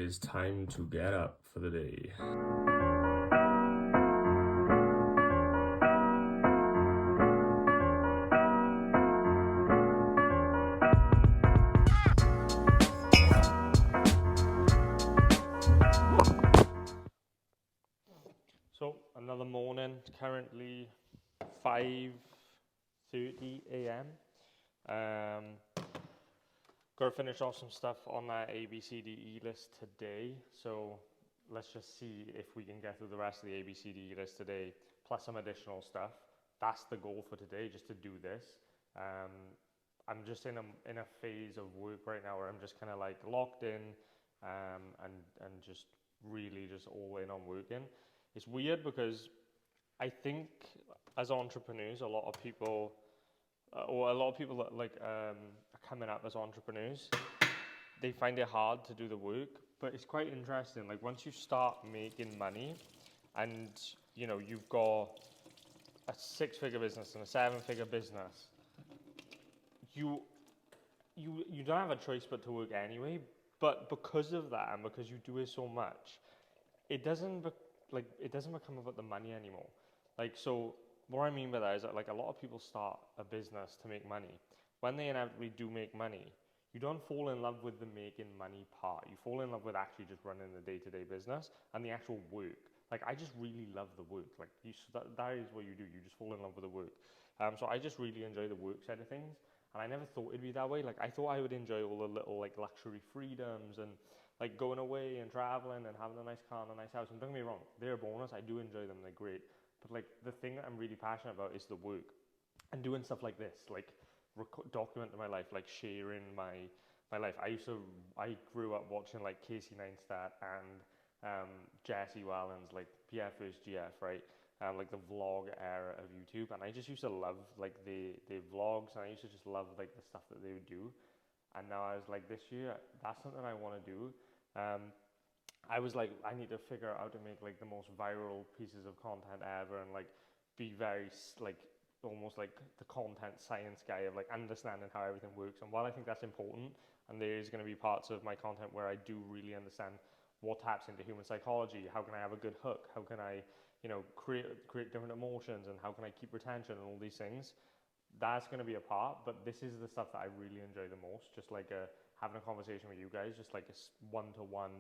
is time to get up for the day. So another morning, currently 5:30 a.m. Got to finish off some stuff on that ABCDE list today. So let's just see if we can get through the rest of the ABCDE list today, plus some additional stuff. That's the goal for today, just to do this. I'm just in a phase of work right now where I'm just kind of like locked in, and just really just all in on working. It's weird because I think as entrepreneurs, a lot of people that like are coming up as entrepreneurs, they find it hard to do the work. But it's quite interesting. Like once you start making money, and you know you've got a 6-figure business and a 7-figure business, you don't have a choice but to work anyway. But because of that, and because you do it so much, it doesn't become about the money anymore. Like, so what I mean by that is that like a lot of people start a business to make money. When they inevitably do make money, you don't fall in love with the making money part. You fall in love with actually just running the day-to-day business and the actual work. Like, I just really love the work. Like, that is what you do. You just fall in love with the work. So I just really enjoy the work side of things. And I never thought it'd be that way. Like, I thought I would enjoy all the little like luxury freedoms and like going away and traveling and having a nice car and a nice house. And don't get me wrong, they're a bonus. I do enjoy them. They're great. But like the thing that I'm really passionate about is the work and doing stuff like this, like documenting my life, like sharing my life. I grew up watching like Casey Neistat and Jesse Wallens, like PF vs GF, right? Like the vlog era of YouTube, and I just used to love like the vlogs, and I used to just love like the stuff that they would do. And now I was like, this year, that's something I want to do. I was like, I need to figure out how to make like the most viral pieces of content ever, and like be very like almost like the content science guy of like understanding how everything works. And while I think that's important, and there is going to be parts of my content where I do really understand what taps into human psychology, how can I have a good hook, how can I, you know, create different emotions, and how can I keep retention and all these things. That's going to be a part, but this is the stuff that I really enjoy the most. Just like having a conversation with you guys, just like a one-to-one,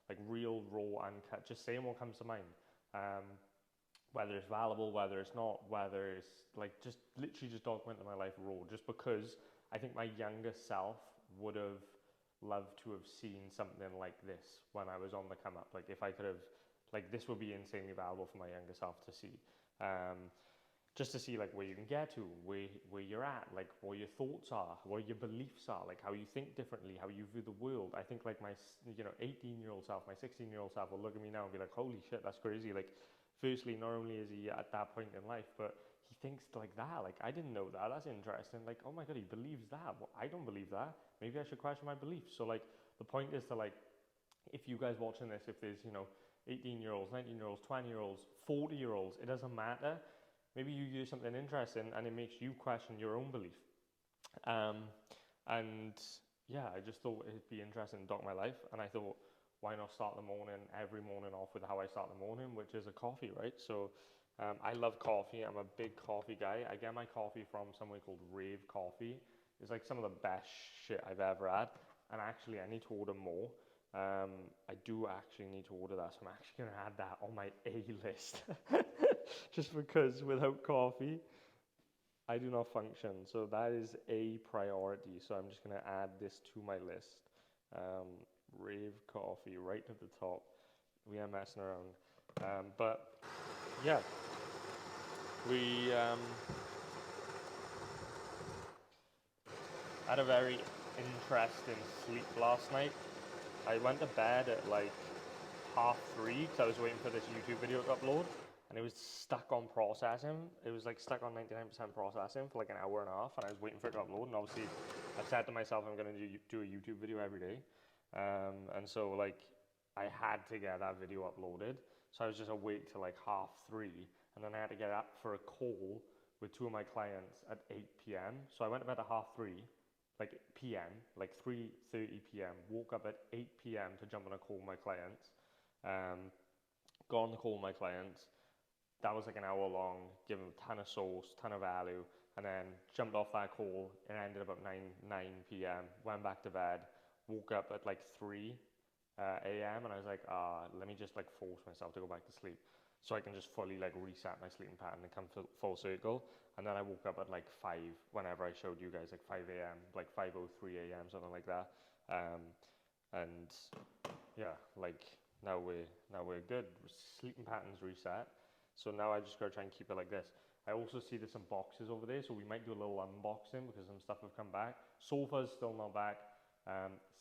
like real, raw, uncut, just saying what comes to mind. Whether it's valuable, whether it's not, whether it's like just literally just documenting my life raw, just because I think my younger self would have loved to have seen something like this when I was on the come up. Like if I could have, like this would be insanely valuable for my younger self to see. Just to see like where you can get to, where you're at, like what your thoughts are, what your beliefs are, like how you think differently, how you view the world. I think like my 18-year-old self, my 16-year-old self will look at me now and be like, holy shit, that's crazy. Like firstly, not only is he at that point in life, but he thinks like that. Like I didn't know that. That's interesting. Like, oh my God, he believes that. Well, I don't believe that. Maybe I should question my beliefs. So like the point is to like, if you guys watching this, if there's 18-year-olds, 19-year-olds, 20-year-olds, 40-year-olds, it doesn't matter. Maybe you do something interesting and it makes you question your own belief. And yeah, I just thought it'd be interesting to document my life. And I thought, why not start the morning, every morning off with how I start the morning, which is a coffee, right? So I love coffee. I'm a big coffee guy. I get my coffee from somewhere called Rave Coffee. It's like some of the best shit I've ever had. And actually, I need to order more. I do actually need to order that, so I'm actually going to add that on my A list. Just because without coffee, I do not function. So that is a priority. So I'm just going to add this to my list. Rave Coffee right at the top. We are messing around. But yeah, we had a very interesting sleep last night. I went to bed at like 3:30 because I was waiting for this YouTube video to upload, and it was stuck on processing. It was like stuck on 99% processing for like an hour and a half, and I was waiting for it to upload. And obviously, I've said to myself I'm going to do a YouTube video every day, and so like I had to get that video uploaded. So I was just awake till like 3:30, and then I had to get up for a call with 2 of my clients at 8 p.m. So I went to bed at 3:30. like PM, like 3:30 PM. Woke up at 8 PM to jump on a call with my clients. Got on the call with my clients. That was like an hour long, give them a ton of sauce, ton of value, and then jumped off that call and ended about 9 p.m. Went back to bed, woke up at like 3 a.m. and I was like, let me just like force myself to go back to sleep so I can just fully like reset my sleeping pattern and come full circle. And then I woke up at like 5, whenever I showed you guys, like 5 a.m., like 5:03 a.m., something like that. And yeah, like now we're good. Sleeping pattern's reset. So now I just gotta try and keep it like this. I also see there's some boxes over there, so we might do a little unboxing because some stuff have come back. Sofa's still not back.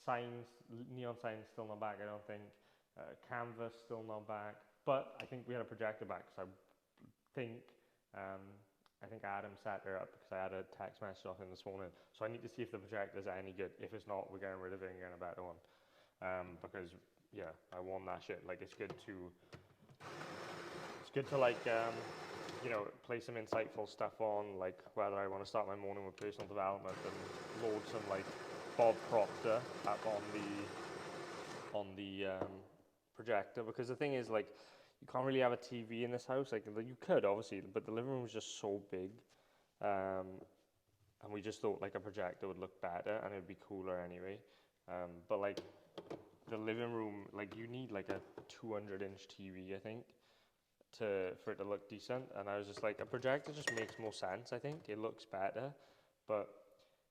Signs, neon signs still not back, I don't think. Canvas still not back. But I think we had a projector back, so I think Adam set her up because I had a text message off him this morning. So I need to see if the projectors are any good. If it's not, we're getting rid of it and getting a better one. Because yeah, I want that shit. Like it's good to like play some insightful stuff on, like whether I want to start my morning with personal development and load some like Bob Proctor up on the projector, because the thing is, like, you can't really have a TV in this house. Like you could obviously, but the living room is just so big, and we just thought like a projector would look better and it'd be cooler anyway. But like the living room, like you need like a 200-inch TV, I think, for it to look decent. And I was just like, a projector just makes more sense. I think it looks better, but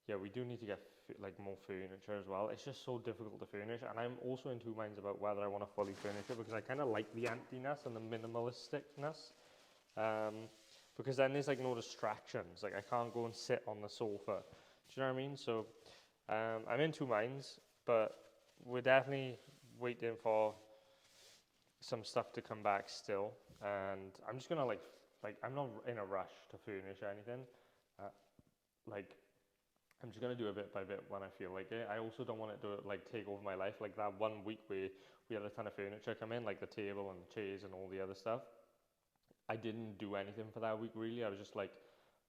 yeah, we do need to get like more furniture as well. It's just so difficult to furnish, and I'm also in two minds about whether I want to fully furnish it, because I kind of like the emptiness and the minimalisticness, because then there's like no distractions. Like I can't go and sit on the sofa. Do you know what I mean? So I'm in two minds, but we're definitely waiting for some stuff to come back still, and I'm just gonna like I'm not in a rush to furnish anything. I'm just gonna do it bit by bit when I feel like it. I also don't want it to like take over my life. Like that 1 week where we had a ton of furniture come in, like the table and the chairs and all the other stuff. I didn't do anything for that week really. I was just like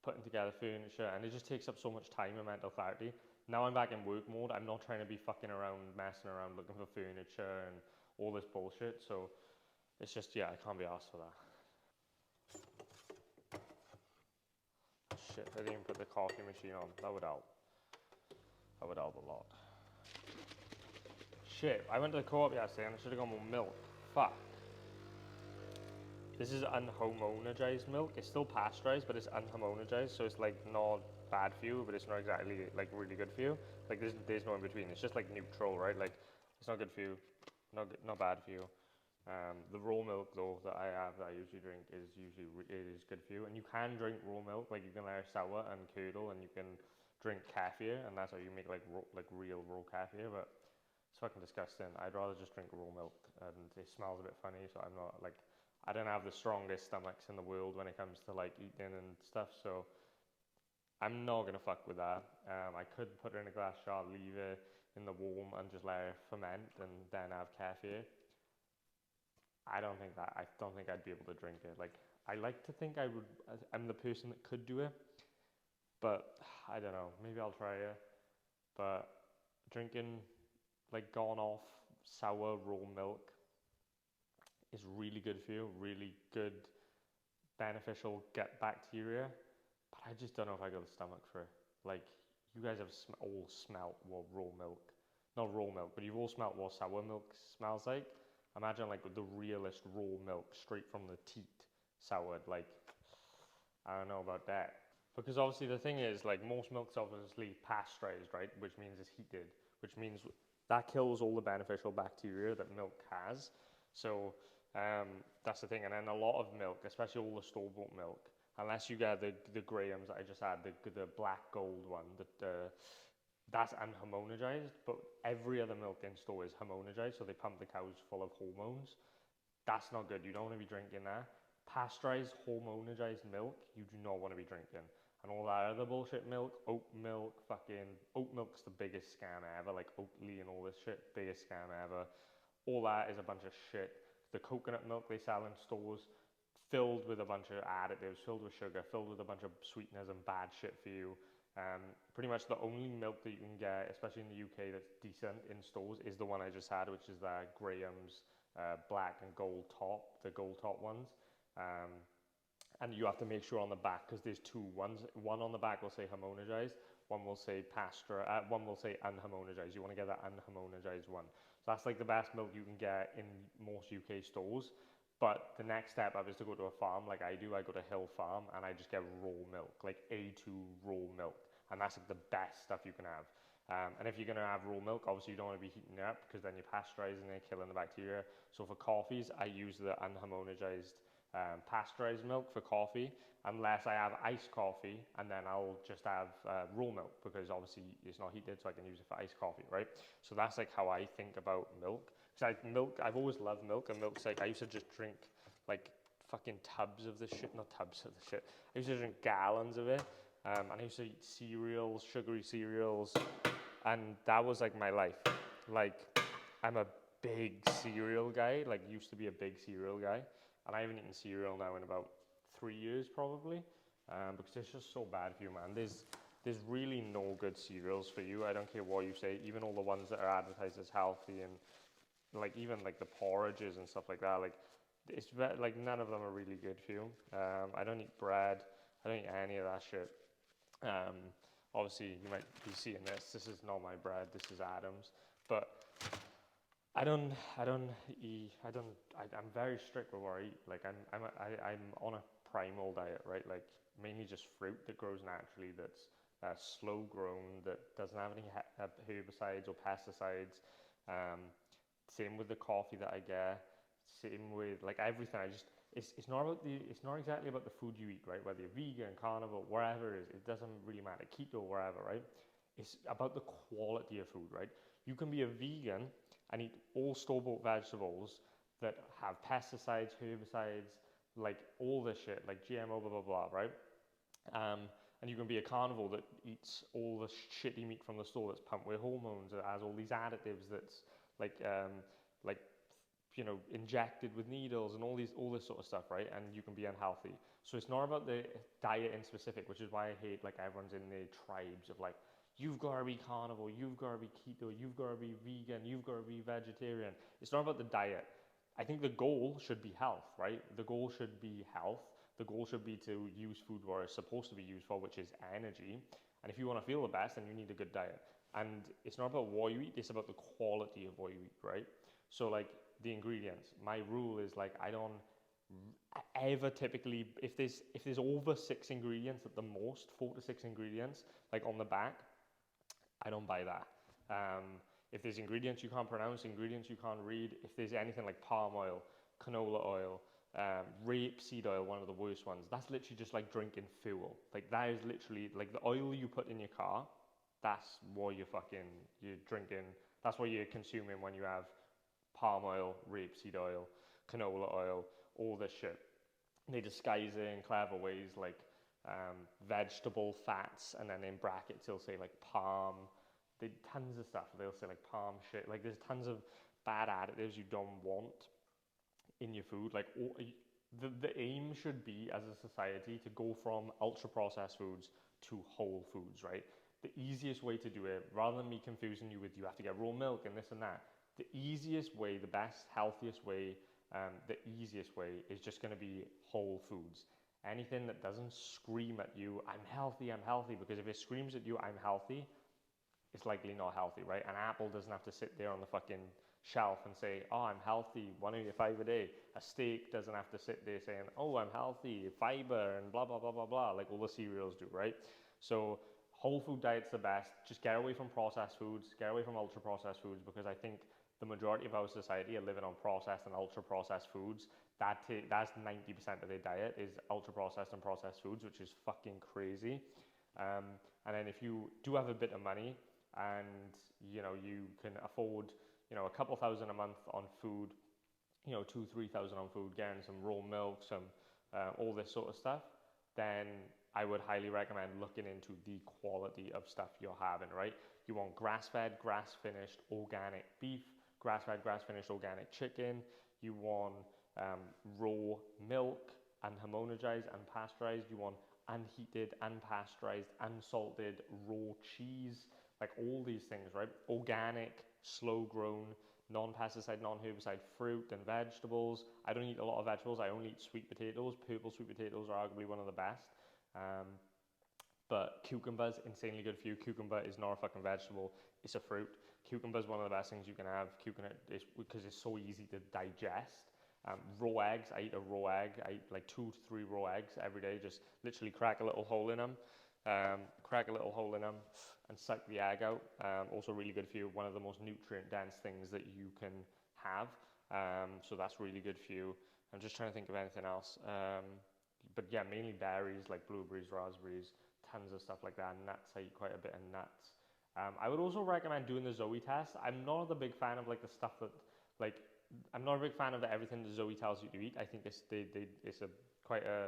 putting together furniture, and it just takes up so much time and mental clarity. Now I'm back in work mode. I'm not trying to be fucking around, messing around, looking for furniture and all this bullshit. So it's just, yeah, I can't be asked for that. Shit, I didn't even put the coffee machine on. That would help. That would help a lot. Shit, I went to the co-op yesterday and I should have got more milk. Fuck. This is unhomogenized milk. It's still pasteurized, but it's unhomogenized, so it's like not bad for you, but it's not exactly like really good for you. Like there's no in between. It's just like neutral, right? Like it's not good for you, not bad for you. The raw milk though that I usually drink is good for you, and you can drink raw milk. Like you can layer sour and curdle, and you can drink kefir, and that's how you make like real raw kefir. But it's fucking disgusting. I'd rather just drink raw milk, and it smells a bit funny. So I'm not like, I don't have the strongest stomachs in the world when it comes to like eating and stuff. So I'm not gonna fuck with that. I could put it in a glass jar, leave it in the warm, and just let it ferment, and then have kefir. I don't think I'd be able to drink it. Like, I like to think I would. I'm the person that could do it, but I don't know. Maybe I'll try it. But drinking like gone off sour raw milk is really good for you. Really good, beneficial gut bacteria. But I just don't know if I got the stomach for it. Like, you guys have all smelt what raw milk, not raw milk, but you've all smelt what sour milk smells like. Imagine like the realest raw milk straight from the teat soured. Like, I don't know about that. Because obviously the thing is, like, most milk's obviously pasteurized, right? Which means it's heated, which means that kills all the beneficial bacteria that milk has. So that's the thing. And then a lot of milk, especially all the store-bought milk, unless you get the Grahams that I just had, the black gold one, that's unhomogenized, but every other milk in store is homogenized, so they pump the cows full of hormones. That's not good. You don't want to be drinking that. Pasteurized, homogenized milk, you do not want to be drinking. And all that other bullshit milk, oat milk's the biggest scam ever, like Oatly and all this shit, biggest scam ever. All that is a bunch of shit. The coconut milk they sell in stores, filled with a bunch of additives, filled with sugar, filled with a bunch of sweeteners and bad shit for you. Pretty much the only milk that you can get, especially in the UK, that's decent in stores is the one I just had, which is the Graham's black and gold top, the gold top ones. And you have to make sure on the back, because there's two ones. One on the back will say homogenized, one will say one will say unhomogenized. You want to get that unhomogenized one. So that's like the best milk you can get in most UK stores. But the next step up is to go to a farm like I do. I go to Hill Farm and I just get raw milk, like A2 raw milk. And that's like the best stuff you can have. And if you're going to have raw milk, obviously you don't want to be heating it up, because then you're pasteurizing it, killing the bacteria. So for coffees, I use the unhomogenized pasteurized milk for coffee, unless I have iced coffee, and then I'll just have raw milk, because obviously it's not heated, so I can use it for iced coffee, right? So that's like how I think about milk. Because I've always loved milk, and milk's like, I used to just drink like fucking tubs of the shit, not tubs of the shit, I used to drink gallons of it, and I used to eat cereals, sugary cereals, and that was like my life. Like, I'm a big cereal guy, like used to be a big cereal guy, and I haven't eaten cereal now in about 3 years probably, because it's just so bad for you, man. There's really no good cereals for you. I don't care what you say, even all the ones that are advertised as healthy, and like even like the porridges and stuff like that, like it's like none of them are really good for you. I don't eat bread, I don't eat any of that shit. Obviously you might be seeing this is not my bread, this is Adam's, but I'm very strict with what I eat. Like I'm on a primal diet, right? Like mainly just fruit that grows naturally, that's slow grown, that doesn't have any herbicides or pesticides. Same with the coffee that I get. Same with like everything. It's not exactly about the food you eat, right? Whether you're vegan, carnivore, wherever it is, it doesn't really matter. Keto, wherever, right? It's about the quality of food, right? You can be a vegan and eat all store-bought vegetables that have pesticides, herbicides, like all this shit, like GMO, blah, blah, blah, right? And you can be a carnivore that eats all the shitty meat from the store that's pumped with hormones, that has all these additives, that's like injected with needles and all this sort of stuff, right? And you can be unhealthy. So it's not about the diet in specific, which is why I hate like everyone's in the tribes of like, you've got to be carnivore, you've got to be keto, you've got to be vegan, you've got to be vegetarian. It's not about the diet. I think the goal should be health, right? The goal should be health. The goal should be to use food where it's supposed to be used for, which is energy. And if you want to feel the best, then you need a good diet. And it's not about what you eat, it's about the quality of what you eat, right? So like the ingredients, my rule is like, I don't ever typically, if there's over 6 ingredients at the most, 4 to 6 ingredients, like on the back, I don't buy that. If there's ingredients you can't pronounce, ingredients you can't read, if there's anything like palm oil, canola oil, rapeseed oil, one of the worst ones, that's literally just like drinking fuel. Like that is literally like the oil you put in your car, that's what you're drinking, that's what you're consuming when you have palm oil, rapeseed oil, canola oil, all this shit. They disguise it in clever ways like vegetable fats, and then in brackets they'll say like palm. They tons of stuff. They'll say like palm shit. Like there's tons of bad additives you don't want in your food. Like the aim should be as a society to go from ultra processed foods to whole foods, right? The easiest way to do it, rather than me confusing you with you have to get raw milk and this and that, the easiest way, the best, healthiest way, the easiest way is just going to be whole foods. Anything that doesn't scream at you, I'm healthy, because if it screams at you, I'm healthy, it's likely not healthy, right? An apple doesn't have to sit there on the fucking shelf and say, oh, I'm healthy, 1 of your 5 a day. A steak doesn't have to sit there saying, oh, I'm healthy, fiber, and blah, blah, blah, blah, blah, like all the cereals do, right? So whole food diet's the best. Just get away from processed foods, get away from ultra processed foods, because I think the majority of our society are living on processed and ultra processed foods. That's 90% of their diet is ultra processed and processed foods, which is fucking crazy. And then if you do have a bit of money and you can afford a couple thousand a month on food, 2,000-3,000 on food, getting some raw milk, some all this sort of stuff, then I would highly recommend looking into the quality of stuff you're having, right? You want grass-fed, grass-finished, organic beef, grass-fed, grass-finished, organic chicken. You want raw milk, unhomogenized, unpasteurized. You want unheated, unpasteurized, unsalted, raw cheese, like all these things, right? Organic, slow grown, non-pesticide, non-herbicide fruit and vegetables. I don't eat a lot of vegetables. I only eat sweet potatoes. Purple sweet potatoes are arguably one of the best. But cucumbers, insanely good for you. Cucumber is not a fucking vegetable. It's a fruit. Cucumber is one of the best things you can have. Cucumber is because it's so easy to digest. Raw eggs, I eat a raw egg. I eat like 2 to 3 raw eggs every day. Just literally crack a little hole in them. And suck the egg out. Also really good for you. One of the most nutrient dense things that you can have. So that's really good for you. I'm just trying to think of anything else. But yeah, mainly berries like blueberries, raspberries, tons of stuff like that. Nuts, I eat quite a bit of nuts. I would also recommend doing the Zoe test. I'm not a big fan of like the stuff that, like, I'm not a big fan of everything that Zoe tells you to eat. I think it's quite a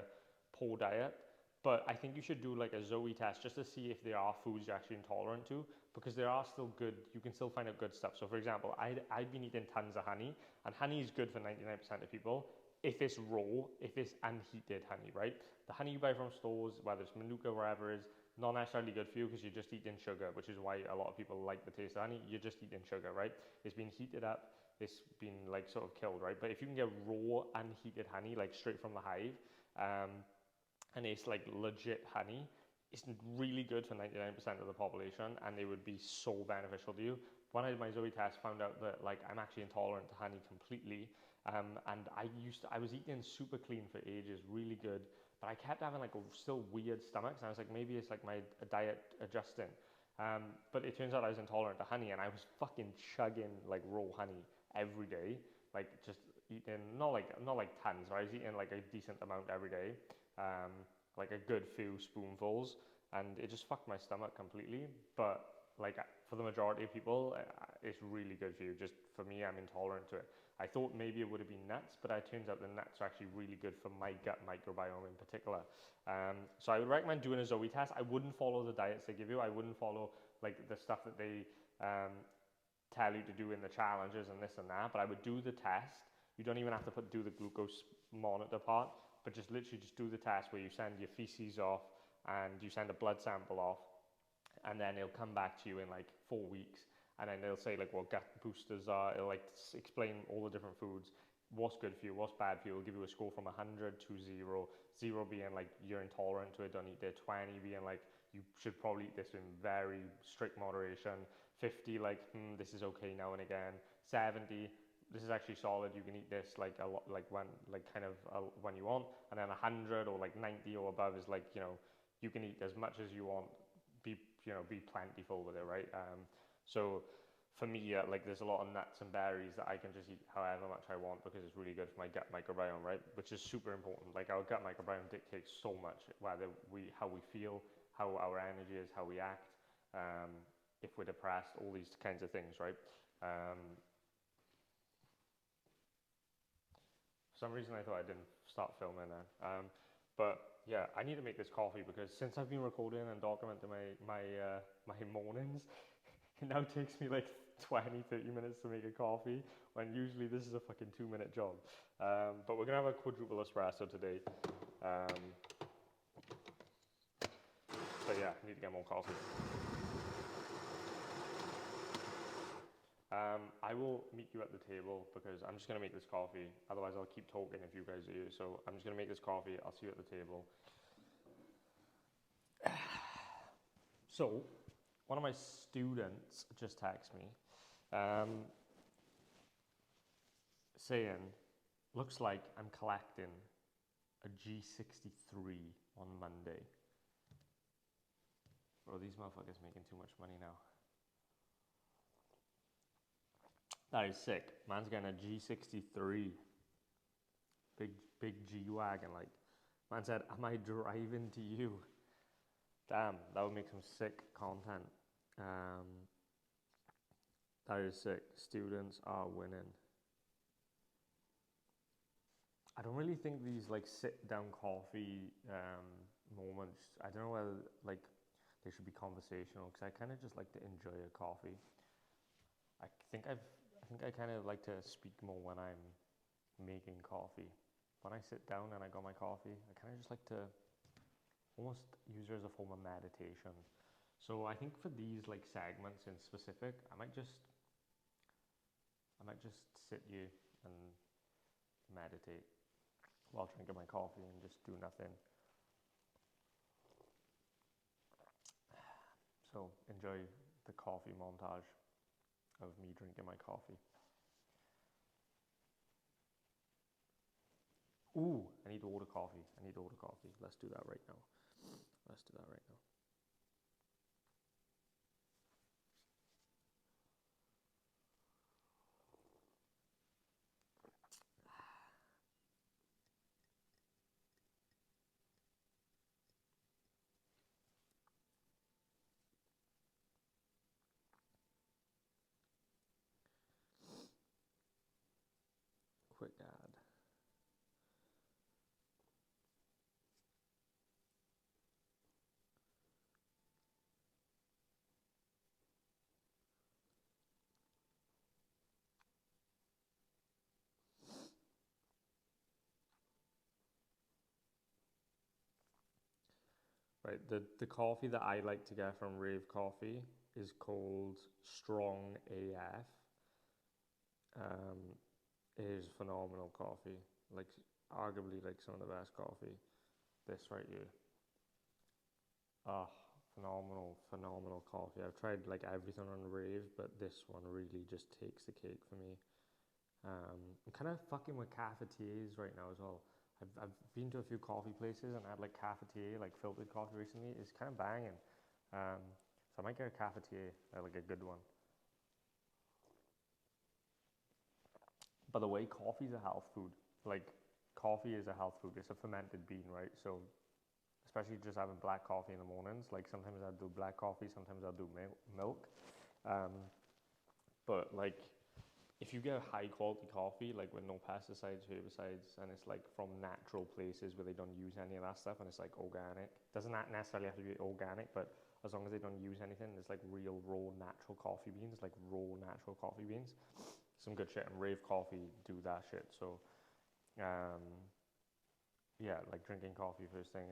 poor diet. But I think you should do like a Zoe test just to see if there are foods you're actually intolerant to, because there are still good, you can still find out good stuff. So for example, I've been eating tons of honey, and honey is good for 99% of people if it's raw, if it's unheated honey, right? The honey you buy from stores, whether it's Manuka, wherever it is, not necessarily good for you because you're just eating sugar, which is why a lot of people like the taste of honey. You're just eating sugar, right? It's been heated up, it's been like sort of killed, right? But if you can get raw, unheated honey, like straight from the hive, and it's like legit honey, it's really good for 99% of the population, and it would be so beneficial to you. When I did my Zoe test, found out that like I'm actually intolerant to honey completely, and I was eating super clean for ages, really good, but I kept having like still weird stomachs, and I was like, maybe it's like my diet adjusting. But it turns out I was intolerant to honey, and I was fucking chugging like raw honey every day, like just eating not like tons, right? I was eating like a decent amount every day. Like a good few spoonfuls, and it just fucked my stomach completely. But like for the majority of people, it's really good for you. Just for me, I'm intolerant to it. I thought maybe it would have been nuts, but it turns out the nuts are actually really good for my gut microbiome in particular. So I would recommend doing a Zoe test. I wouldn't follow the diets they give you. I wouldn't follow like the stuff that they tell you to do in the challenges and this and that, but I would do the test. You don't even have to do the glucose monitor part, but just literally just do the test where you send your feces off and you send a blood sample off, and then it'll come back to you in like 4 weeks, and then they'll say like what gut boosters are. It'll like explain all the different foods, what's good for you, what's bad for you. It'll give you a score from 100 to 0, 0 being like you're intolerant to it, don't eat it, 20 being like you should probably eat this in very strict moderation, 50 like this is okay now and again, 70 this is actually solid, you can eat this like a lot, like when you want, and then 100 or like 90 or above is like, you know, you can eat as much as you want, be plentiful with it, right? So for me, like there's a lot of nuts and berries that I can just eat however much I want because it's really good for my gut microbiome, right? Which is super important. Like our gut microbiome dictates so much, how we feel, how our energy is, how we act, if we're depressed, all these kinds of things, right? For some reason I thought I didn't start filming then. But yeah, I need to make this coffee because since I've been recording and documenting my mornings, it now takes me like 20-30 minutes to make a coffee, when usually this is a fucking 2-minute job. But we're gonna have a quadruple espresso today. So yeah, I need to get more coffee. I will meet you at the table because I'm just going to make this coffee. Otherwise, I'll keep talking if you guys are here. So I'm just going to make this coffee. I'll see you at the table. So one of my students just texted me saying, looks like I'm collecting a G63 on Monday. Bro, these motherfuckers making too much money now. That is sick. Man's getting a G63. Big G-Wagon. Like, man said, am I driving to you? Damn, that would make some sick content. That is sick. Students are winning. I don't really think these like sit-down coffee moments, I don't know whether like they should be conversational, because I kind of just like to enjoy a coffee. I think I kind of like to speak more when I'm making coffee. When I sit down and I got my coffee, I kind of just like to almost use it as a form of meditation. So I think for these like segments in specific, I might just sit you and meditate while drinking my coffee and just do nothing. So enjoy the coffee montage of me drinking my coffee. Ooh, I need to order coffee. Let's do that right now. Quick ad. Right, the coffee that I like to get from Rave Coffee is called Strong AF. It is phenomenal coffee, like arguably like some of the best coffee. This right here. Phenomenal coffee. I've tried like everything on Rave, but this one really just takes the cake for me. I'm kind of fucking with cafetiers right now as well. I've been to a few coffee places and I had like cafetier, like filtered coffee recently. It's kind of banging. So I might get a cafetier, like a good one. By the way, coffee is a health food. Like coffee is a health food. It's a fermented bean, right? So especially just having black coffee in the mornings. Like sometimes I'll do black coffee, sometimes I'll do milk. But like if you get high quality coffee, like with no pesticides, herbicides, and it's like from natural places where they don't use any of that stuff, and it's like organic. Doesn't that necessarily have to be organic, but as long as they don't use anything, it's like real raw natural coffee beans, like raw natural coffee beans. Some good shit, and Rave Coffee do that shit. So, yeah, like drinking coffee first thing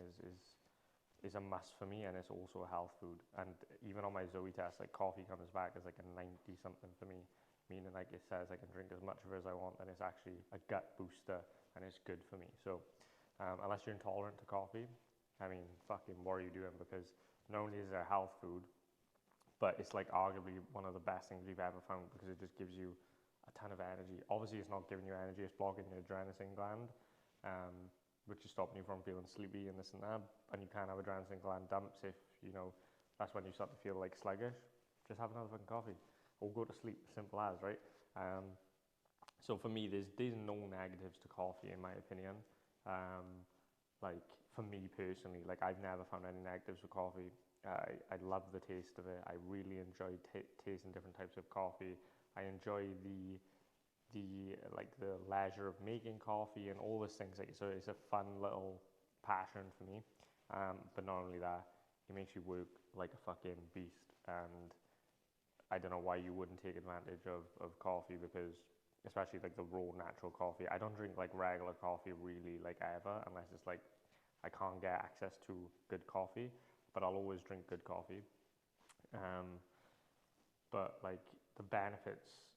is a must for me, and it's also a health food. And even on my Zoe test, like coffee comes back as like a 90 something for me. Meaning like it says I can drink as much of it as I want, and it's actually a gut booster and it's good for me. So unless you're intolerant to coffee, I mean fucking what are you doing? Because not only is it a health food, but it's like arguably one of the best things we've ever found, because it just gives you a ton of energy. Obviously it's not giving you energy, it's blocking your adrenaline gland, which is stopping you from feeling sleepy and this and that. And you can't have adrenaline gland dumps if, you know, that's when you start to feel like sluggish. Just have another fucking coffee or go to sleep, simple as, right? So for me, there's no negatives to coffee in my opinion. Like for me personally, like I've never found any negatives with coffee. I love the taste of it. I really enjoy tasting different types of coffee. I enjoy the like the leisure of making coffee and all those things. Like, so it's a fun little passion for me. But not only that, it makes you work like a fucking beast. And I don't know why you wouldn't take advantage of coffee, because especially like the raw natural coffee. I don't drink like regular coffee really like ever, unless it's like I can't get access to good coffee, but I'll always drink good coffee. But like the benefits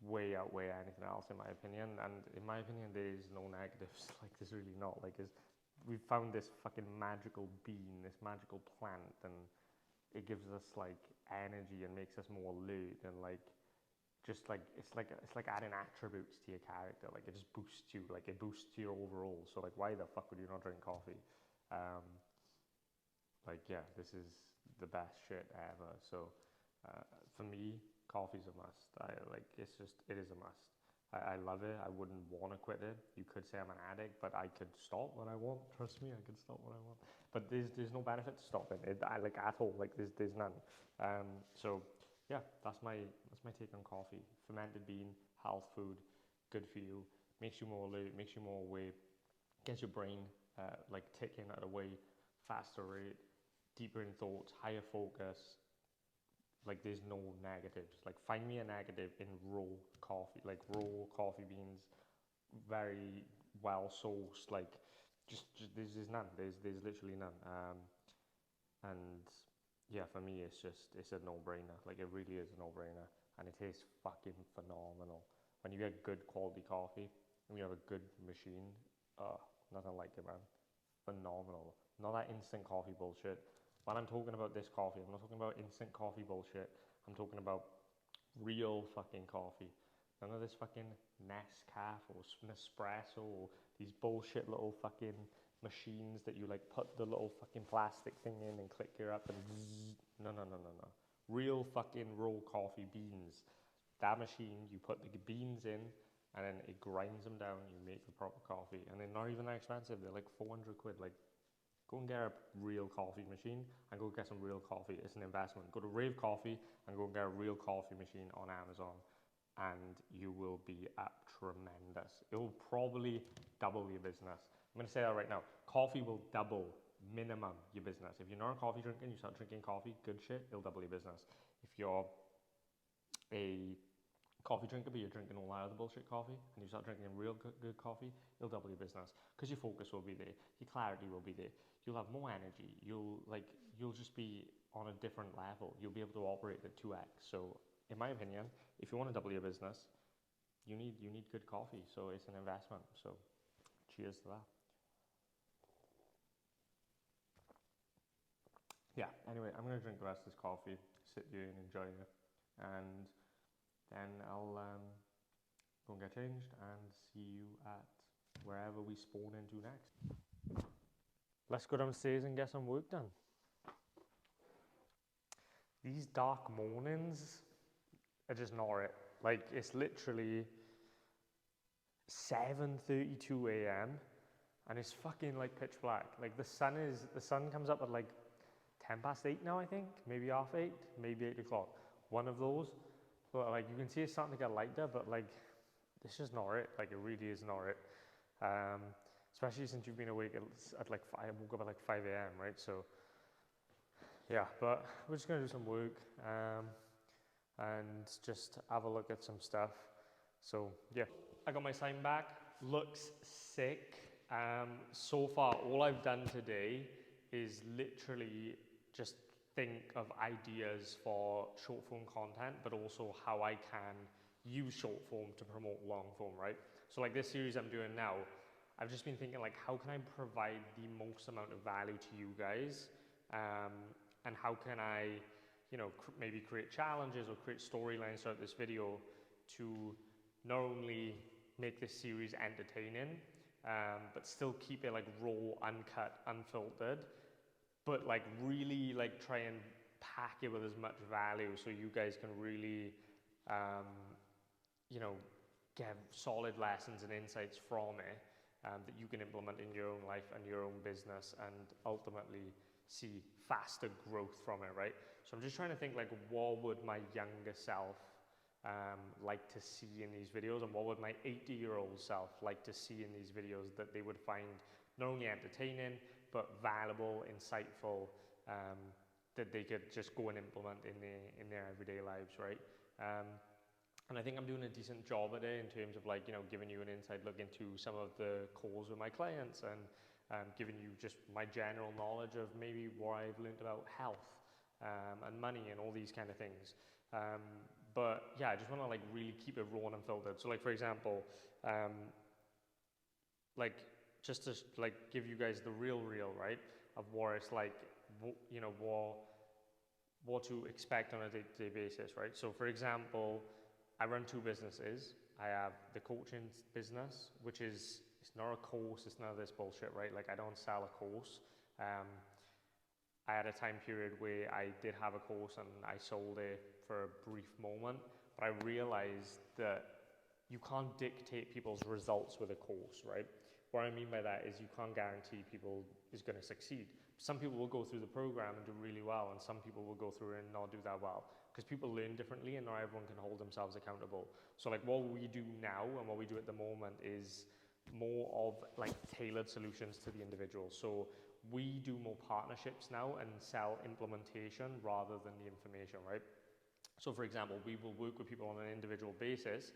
way outweigh anything else in my opinion, and in my opinion there is no negatives. Like there's really not. Like we've found this fucking magical bean, this magical plant, and it gives us like energy and makes us more alert, and like just like it's like adding attributes to your character. Like it just boosts you, like it boosts your overall. So like why the fuck would you not drink coffee? Like yeah, this is the best shit ever. So for me, coffee's a must. It is a must. I love it. I wouldn't want to quit it. You could say I'm an addict, but I could stop when I want. Trust me, I could stop when I want. But there's no benefit to stopping it. Like at all. Like there's none. So yeah, that's my take on coffee. Fermented bean, health food, good for you. Makes you more alert. Makes you more awake. Gets your brain like ticking at a way faster rate, deeper in thoughts, higher focus. Like there's no negatives. Like find me a negative in raw coffee, like raw coffee beans, very well sourced, like there's none. There's literally none. And yeah, for me, it's a no-brainer. Like, it really is a no-brainer, and it tastes fucking phenomenal. When you get good quality coffee and you have a good machine, nothing like it, man. Phenomenal. Not that instant coffee bullshit. When I'm talking about this coffee, I'm not talking about instant coffee bullshit. I'm talking about real fucking coffee. None of this fucking Nescafe or Nespresso or these bullshit little fucking machines that you like put the little fucking plastic thing in and click your up and zzz. No. Real fucking raw coffee beans. That machine, you put the beans in and then it grinds them down. You make the proper coffee, and they're not even that expensive. They're like 400 quid. Like, go and get a real coffee machine and go get some real coffee. It's an investment. Go to Rave Coffee and go and get a real coffee machine on Amazon, and you will be up tremendous. It will probably double your business. I'm going to say that right now. Coffee will double minimum your business. If you're not a coffee drinker and you start drinking coffee, good shit, it'll double your business. If you're a coffee drinker but you're drinking all that other bullshit coffee and you start drinking real good coffee, it'll double your business, because your focus will be there, your clarity will be there, you'll have more energy, you'll just be on a different level, you'll be able to operate at 2x. So in my opinion, if you want to double your business, you need good coffee. So it's an investment. So cheers to that. Yeah, anyway, I'm going to drink the rest of this coffee, sit here and enjoy it, and then I'll go and get changed and see you at wherever we spawn into next. Let's go downstairs and get some work done. These dark mornings are just not it. Like, it's literally 7:32 a.m. and it's fucking like pitch black. Like, the sun comes up at like 8:10 now, I think, maybe 8:30, maybe 8 o'clock. One of those. But like, you can see it's starting to get lighter, but like, it's just not it. Like, it really is not it. Especially since you've been awake at like 5, I woke up at like 5 a.m., right? So yeah, but we're just gonna do some work and just have a look at some stuff. So yeah, I got my sign back. Looks sick. So far, all I've done today is literally just think of ideas for short form content, but also how I can use short form to promote long form, right? So like this series I'm doing now, I've just been thinking like, how can I provide the most amount of value to you guys? And how can I, maybe create challenges or create storylines throughout this video to not only make this series entertaining, but still keep it like raw, uncut, unfiltered, but like really like try and pack it with as much value so you guys can really, get solid lessons and insights from it that you can implement in your own life and your own business and ultimately see faster growth from it, right? So I'm just trying to think like, what would my younger self like to see in these videos, and what would my 80-year-old self like to see in these videos that they would find not only entertaining, but valuable, insightful, that they could just go and implement in their everyday lives, right? And I think I'm doing a decent job at it in terms of like, giving you an inside look into some of the calls with my clients and giving you just my general knowledge of maybe what I've learned about health and money and all these kind of things. But yeah, I just want to like really keep it raw and unfiltered. So like, for example, like just to like give you guys the real, right, of what it's like, what to expect on a day-to-day basis, right? So for example, I run 2 businesses. I have the coaching business, which is, it's not a course, it's none of this bullshit, right? Like, I don't sell a course. I had a time period where I did have a course and I sold it for a brief moment, but I realized that you can't dictate people's results with a course, right? What I mean by that is you can't guarantee people is going to succeed. Some people will go through the program and do really well, and some people will go through it and not do that well, because people learn differently and not everyone can hold themselves accountable. So like what we do now and what we do at the moment is more of like tailored solutions to the individual. So we do more partnerships now and sell implementation rather than the information, right? So for example, we will work with people on an individual basis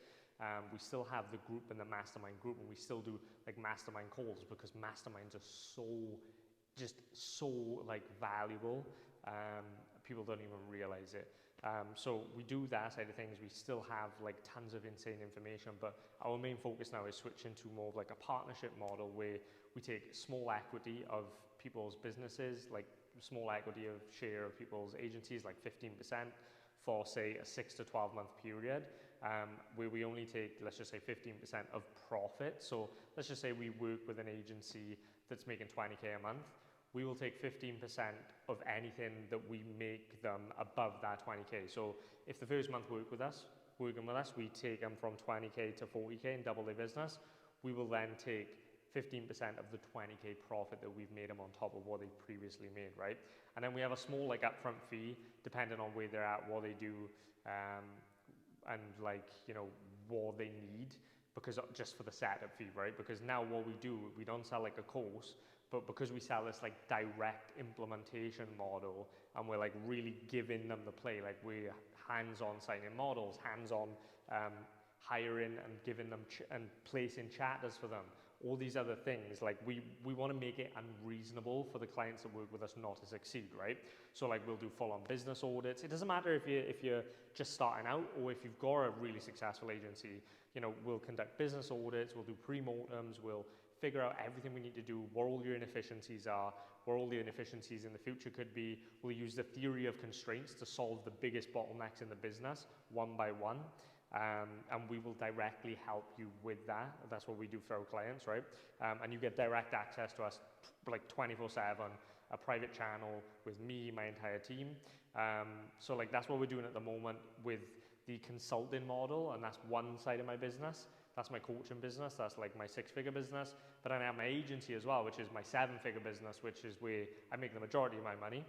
We still have the group and the mastermind group, and we still do like mastermind calls because masterminds are so like valuable. People don't even realize it. So we do that side of things. We still have like tons of insane information, but our main focus now is switching to more of like a partnership model where we take small equity of people's businesses, like small equity of share of people's agencies, like 15% for say a 6 to 12 month period, where we only take, let's just say 15% of profit. So let's just say we work with an agency that's making 20K a month. We will take 15% of anything that we make them above that 20K. So if the first month working with us, we take them from 20K to 40K and double their business. We will then take 15% of the 20K profit that we've made them on top of what they previously made, right? And then we have a small like upfront fee depending on where they're at, what they do, and like, you know, what they need, because just for the setup fee, right? Because now what we do, we don't sell like a course, but because we sell this like direct implementation model, and we're like really giving them the play, like we're hands-on signing models, hands-on hiring and giving them and placing chatters for them, all these other things, like we want to make it unreasonable for the clients that work with us not to succeed, right? So like we'll do full-on business audits. It doesn't matter if you're just starting out or if you've got a really successful agency. You know, we'll conduct business audits, we'll do pre-mortems, we'll figure out everything we need to do, where all your inefficiencies are, where all the inefficiencies in the future could be. We'll use the theory of constraints to solve the biggest bottlenecks in the business one by one. And we will directly help you with that. That's what we do for our clients, right? And you get direct access to us like 24/7, a private channel with me, my entire team. So like that's what we're doing at the moment with the consulting model, and that's one side of my business. That's my coaching business. That's like my 6-figure business. But then I have my agency as well, which is my 7-figure business, which is where I make the majority of my money.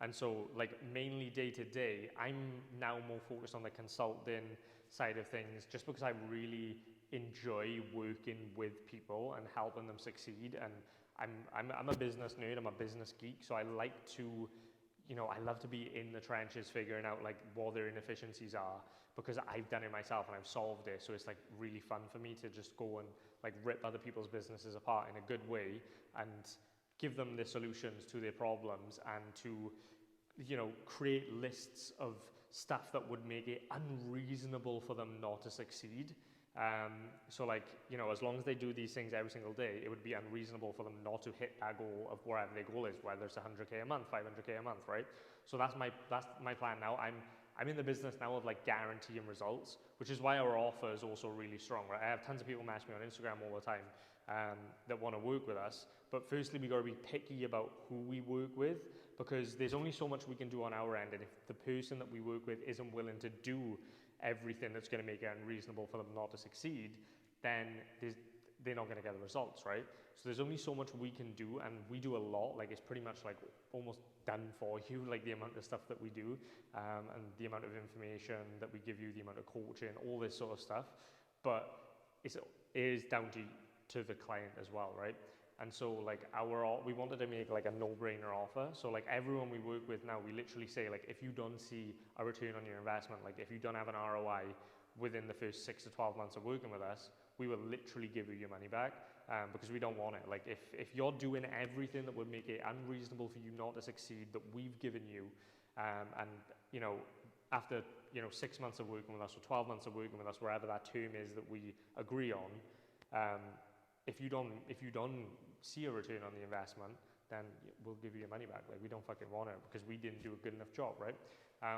And so like mainly day to day, I'm now more focused on the consulting side of things, just because I really enjoy working with people and helping them succeed. And I'm a business nerd, I'm a business geek. So I like to, you know, I love to be in the trenches figuring out like what their inefficiencies are, because I've done it myself and I've solved it. So it's like really fun for me to just go and like rip other people's businesses apart in a good way and give them the solutions to their problems, and to, you know, create lists of stuff that would make it unreasonable for them not to succeed. So like, you know, as long as they do these things every single day, it would be unreasonable for them not to hit that goal of wherever their goal is, whether it's 100K a month, 500K a month, right? So that's my plan now. I'm in the business now of like guaranteeing results, which is why our offer is also really strong, right? I have tons of people message me on Instagram all the time that want to work with us. But firstly, we got to be picky about who we work with, because there's only so much we can do on our end. And if the person that we work with isn't willing to do everything that's going to make it unreasonable for them not to succeed, then they're not going to get the results, right? So there's only so much we can do, and we do a lot. Like it's pretty much like almost done for you, like the amount of stuff that we do, and the amount of information that we give you, the amount of coaching, all this sort of stuff. But it is down to the client as well, right? And so like we wanted to make like a no-brainer offer. So like everyone we work with now, we literally say like, if you don't see a return on your investment, like if you don't have an ROI within the first 6 to 12 months of working with us, we will literally give you your money back, because we don't want it. Like if you're doing everything that would make it unreasonable for you not to succeed that we've given you, and you know, after 6 months of working with us or 12 months of working with us, wherever that term is that we agree on, if you don't see a return on the investment, then we'll give you your money back. Like we don't fucking want it because we didn't do a good enough job, right?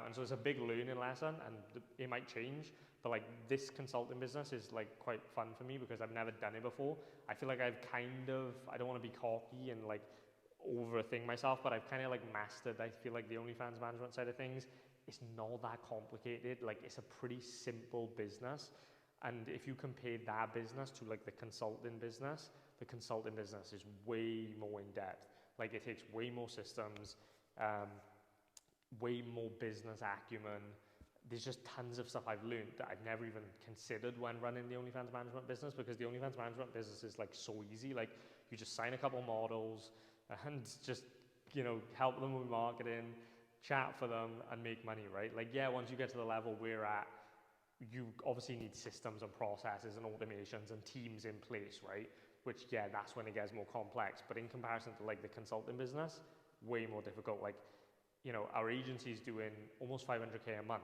And so it's a big learning lesson, and it might change, but like this consulting business is like quite fun for me because I've never done it before. I feel like I don't want to be cocky and like overthink myself, but I've kind of like mastered, I feel like, the OnlyFans management side of things. It's not that complicated. Like it's a pretty simple business. And if you compare that business to like the consulting business is way more in depth. Like it takes way more systems, way more business acumen. There's just tons of stuff I've learned that I've never even considered when running the OnlyFans management business, because the OnlyFans management business is like so easy. Like you just sign a couple models and just, you know, help them with marketing, chat for them and make money, right? Like, yeah, once you get to the level we're at, you obviously need systems and processes and automations and teams in place, right? Which, yeah, that's when it gets more complex. But in comparison to like the consulting business, way more difficult. Like, you know, our agency is doing almost 500K a month.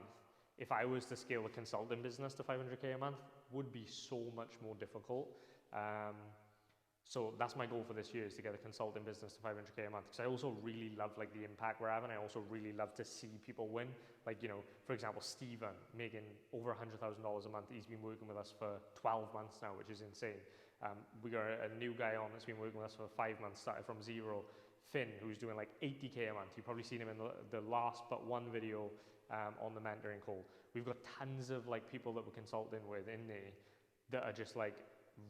If I was to scale the consulting business to 500K a month, would be so much more difficult. So that's my goal for this year, is to get a consulting business to 500K a month. Because I also really love like the impact we're having. I also really love to see people win. Like, you know, for example, Steven making over $100,000 a month. He's been working with us for 12 months now, which is insane. We got a new guy on that's been working with us for 5 months, started from zero. Finn, who's doing like 80K a month. You've probably seen him in the last but one video on the mentoring call. We've got tons of like people that we're consulting with in there that are just like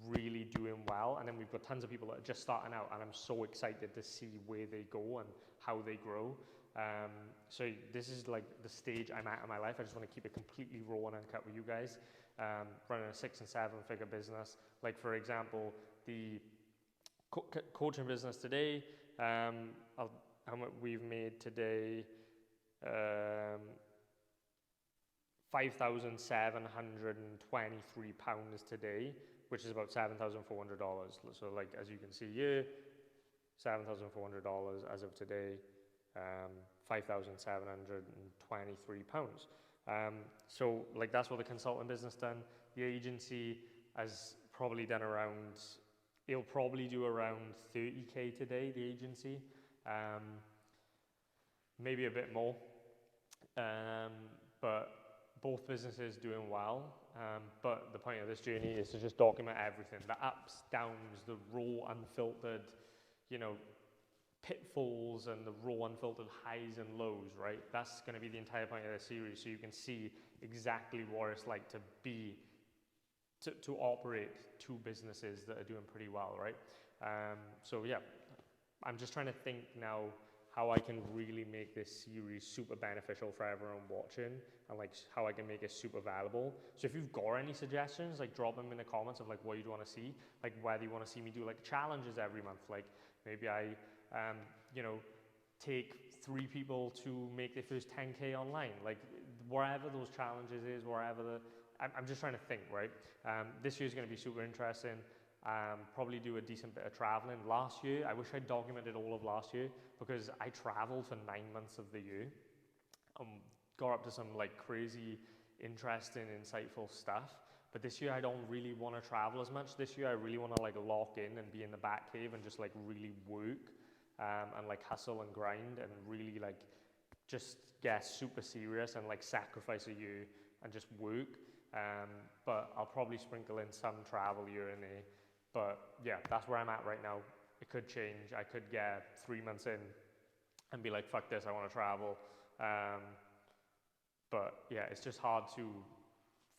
really doing well, and then we've got tons of people that are just starting out, and I'm so excited to see where they go and how they grow. So this is like the stage I'm at in my life. I just want to keep it completely raw and uncut with you guys. Running a 6 and 7 figure business, like for example the coaching business today, how much we've made today, £5,723 today, which is about $7,400. So like, as you can see here, $7,400 as of today, £5,723. So like, that's what the consulting business done. The agency has probably done around, it'll probably do around 30K today, the agency, maybe a bit more, but both businesses doing well. But the point of this journey is to just document everything, the ups, downs, the raw, unfiltered, you know, pitfalls and the raw, unfiltered highs and lows, right? That's going to be the entire point of this series, so you can see exactly what it's like to be, to operate two businesses that are doing pretty well, right? So yeah, I'm just trying to think now how I can really make this series super beneficial for everyone watching, and like how I can make it super valuable. So if you've got any suggestions, like drop them in the comments of like what you'd want to see, like whether you want to see me do like challenges every month, like maybe I, you know, take 3 people to make their first 10K online, like wherever those challenges is, wherever the, I'm just trying to think, right? This year's going to be super interesting. Probably do a decent bit of traveling. Last year, I wish I documented all of last year, because I traveled for 9 months of the year. Got up to some like crazy, interesting, insightful stuff. But this year I don't really want to travel as much. This year I really want to like lock in and be in the back cave and just like really work, and like hustle and grind and really like just get super serious and like sacrifice a year and just work. But I'll probably sprinkle in some travel here and there. But yeah, that's where I'm at right now. It could change. I could get 3 months in and be like, fuck this, I want to travel. But yeah, it's just hard to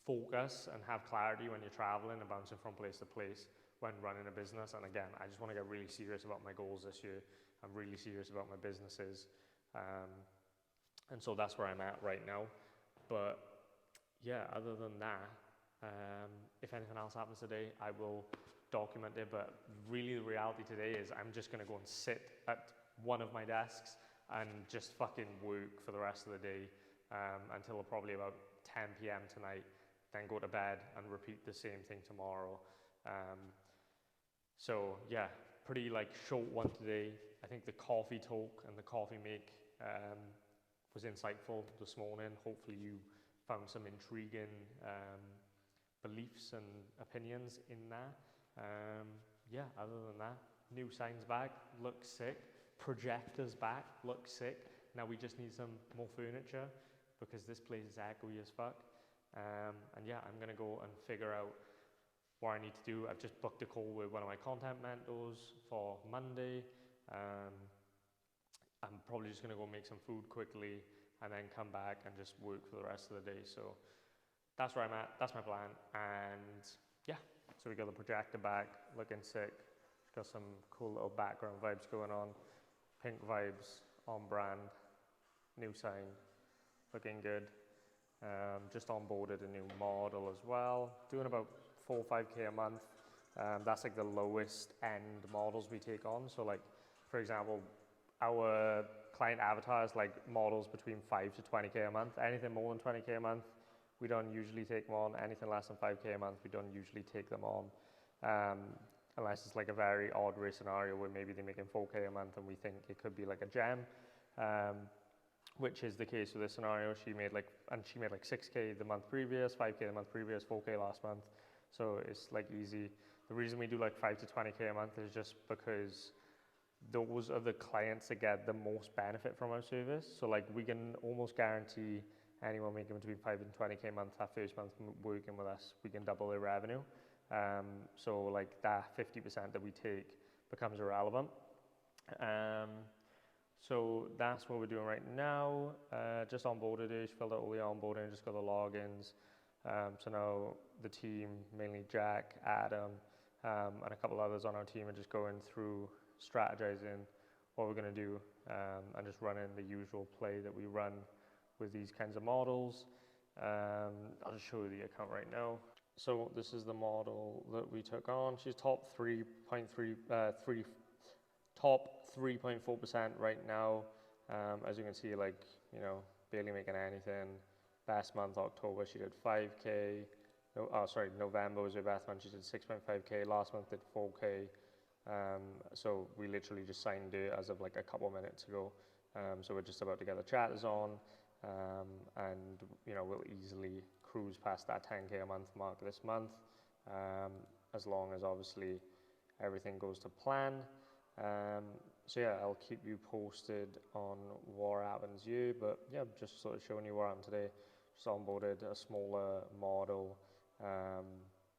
focus and have clarity when you're traveling and bouncing from place to place when running a business. And again, I just want to get really serious about my goals this year. I'm really serious about my businesses. And so that's where I'm at right now. But yeah, other than that, if anything else happens today, I will document it. But really the reality today is I'm just going to go and sit at one of my desks and just fucking work for the rest of the day, until probably about 10 p.m. tonight, then go to bed and repeat the same thing tomorrow. So yeah, pretty like short one today. I think the coffee talk and the coffee make was insightful this morning. Hopefully you found some intriguing beliefs and opinions in that. Yeah, other than that, new signs back, looks sick. Projectors back, looks sick. Now we just need some more furniture, because this place is echoey as fuck. And yeah, I'm gonna go and figure out what I need to do. I've just booked a call with one of my content mentors for Monday. I'm probably just gonna go make some food quickly and then come back and just work for the rest of the day. So that's where I'm at, that's my plan. And yeah, so we got the projector back, looking sick. Got some cool little background vibes going on. Pink vibes, on brand, new sign, looking good. Just onboarded a new model as well, doing about 4 or 5K a month. That's like the lowest end models we take on. So like, for example, our client avatars like models between 5 to 20K a month. Anything more than 20K a month, We don't usually take them on. Anything less than 5K a month, we don't usually take them on. Unless it's like a very odd race scenario where maybe they're making 4K a month and we think it could be like a gem, which is the case with this scenario. She made like 6K the month previous, 5K the month previous, 4K last month. So it's like easy. The reason we do like 5 to 20K a month is just because those are the clients that get the most benefit from our service. So like we can almost guarantee anyone making between 5 and 20K a month that first month working with us, we can double their revenue. So like that 50% that we take becomes irrelevant. So that's what we're doing right now. Just onboarded her, she filled out all the onboarding, just got the logins. So now the team, mainly Jack, Adam, and a couple others on our team are just going through strategizing what we're going to do, and just running the usual play that we run with these kinds of models. I'll just show you the account right now. So this is the model that we took on. She's top 3.4% right now. As you can see, like, you know, barely making anything. Best month, October, she did 5K. November was her best month. She did 6.5K. Last month did 4K. So we literally just signed it as of like a couple minutes ago. So we're just about to get the chatters on, and you know, we'll easily cruise past that 10K a month mark this month, as long as obviously everything goes to plan. So yeah, I'll keep you posted on what happens here, but yeah, just sort of showing you where I am today. Just onboarded a smaller model.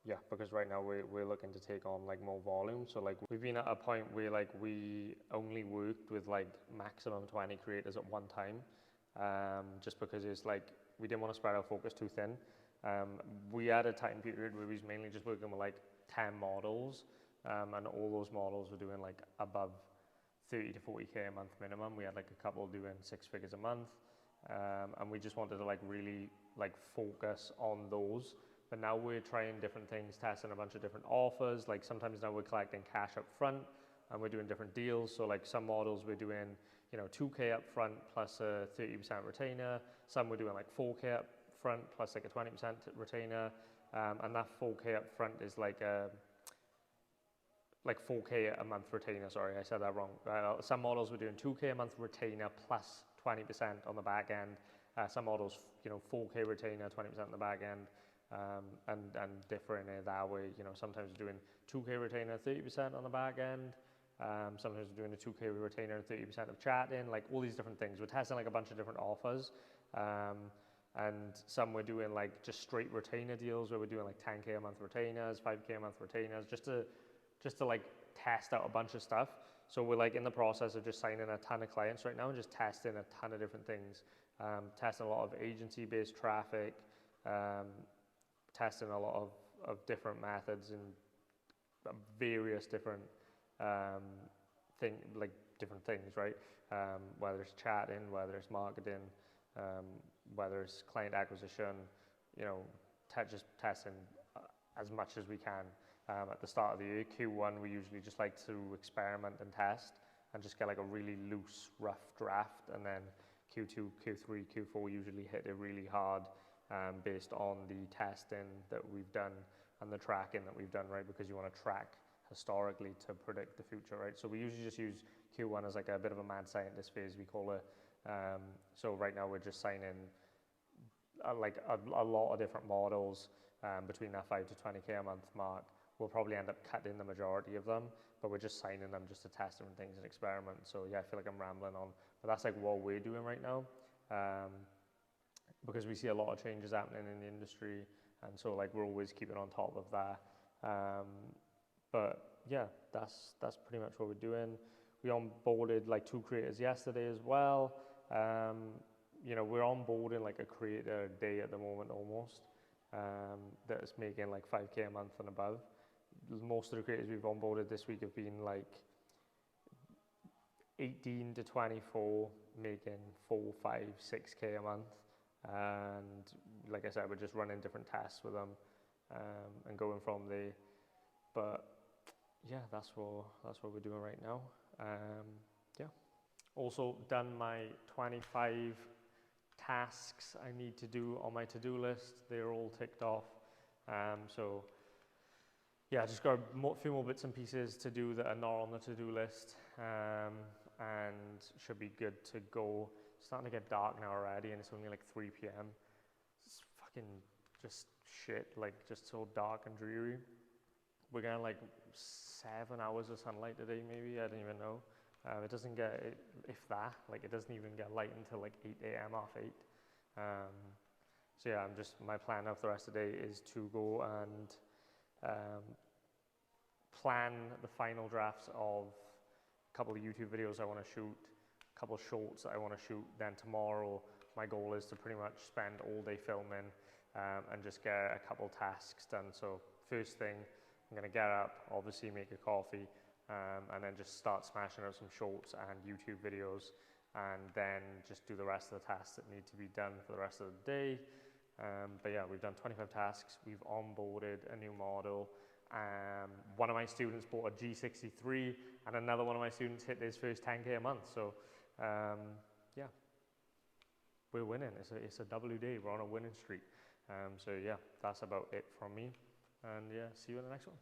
Yeah, because right now we're looking to take on like more volume. So like we've been at a point where like we only worked with like maximum 20 creators at one time, just because it's like we didn't want to spread our focus too thin. We had a time period where we was mainly just working with like 10 models, and all those models were doing like above 30 to 40K a month minimum. We had like a couple doing 6 figures a month, and we just wanted to like really like focus on those. But now we're trying different things, testing a bunch of different offers. Like sometimes now we're collecting cash up front and we're doing different deals. So like some models we're doing, you know, 2K up front plus a 30% retainer. Some we're doing like 4K up front plus like a 20% retainer. And that 4K up front is like 4K a month retainer. Sorry, I said that wrong. Some models we're doing 2K a month retainer plus 20% on the back end. Some models, you know, 4K retainer, 20% on the back end. And different in that way, you know, sometimes we're doing 2K retainer, 30% on the back end. Sometimes we're doing a 2K retainer and 30% of chat-in, like all these different things. We're testing like a bunch of different offers. And some we're doing like just straight retainer deals where we're doing like 10K a month retainers, 5K a month retainers, just to like test out a bunch of stuff. So we're like in the process of just signing a ton of clients right now and just testing a ton of different things. Testing a lot of agency-based traffic, testing a lot of different methods and various different different things, right? Whether it's chatting, whether it's marketing, whether it's client acquisition, you know, just testing as much as we can. At the start of the year, Q1, we usually just like to experiment and test and just get like a really loose, rough draft, and then Q2, Q3, Q4 usually hit it really hard. Based on the testing that we've done and the tracking that we've done, right? Because you want to track historically to predict the future, right? So we usually just use Q1 as like a bit of a mad scientist phase, we call it. So right now we're just signing a lot of different models between that 5 to 20K a month mark. We'll probably end up cutting the majority of them, but we're just signing them just to test different things and experiment. So yeah, I feel like I'm rambling on, but that's like what we're doing right now. Because we see a lot of changes happening in the industry, and so like we're always keeping on top of that. But yeah, that's pretty much what we're doing. We onboarded like 2 creators yesterday as well. You know, we're onboarding like a creator a day at the moment almost, that is making like 5K a month and above. Most of the creators we've onboarded this week have been like 18 to 24, making 4, 5, 6K a month. And like I said, we're just running different tests with them, and going from there. But yeah, that's what we're doing right now. Yeah. Also done my 25 tasks I need to do on my to-do list. They're all ticked off. So yeah, just got a few more bits and pieces to do that are not on the to-do list, and should be good to go. It's starting to get dark now already, and it's only like 3 p.m. It's fucking just shit, like just so dark and dreary. We're getting like 7 hours of sunlight today, maybe, I don't even know. It doesn't get, if that, like it doesn't even get light until like 8 a.m., half 8. So yeah, my plan of the rest of the day is to go and plan the final drafts of a couple of YouTube videos I want to shoot, a couple of shorts that I want to shoot. Then tomorrow, my goal is to pretty much spend all day filming and just get a couple tasks done. So first thing, I'm going to get up, obviously make a coffee, and then just start smashing out some shorts and YouTube videos, and then just do the rest of the tasks that need to be done for the rest of the day. But yeah, we've done 25 tasks, we've onboarded a new model. One of my students bought a G63, and another one of my students hit his first 10K a month. So yeah, we're winning. It's a W day, we're on a winning streak. So yeah, that's about it from me. And yeah, see you in the next one.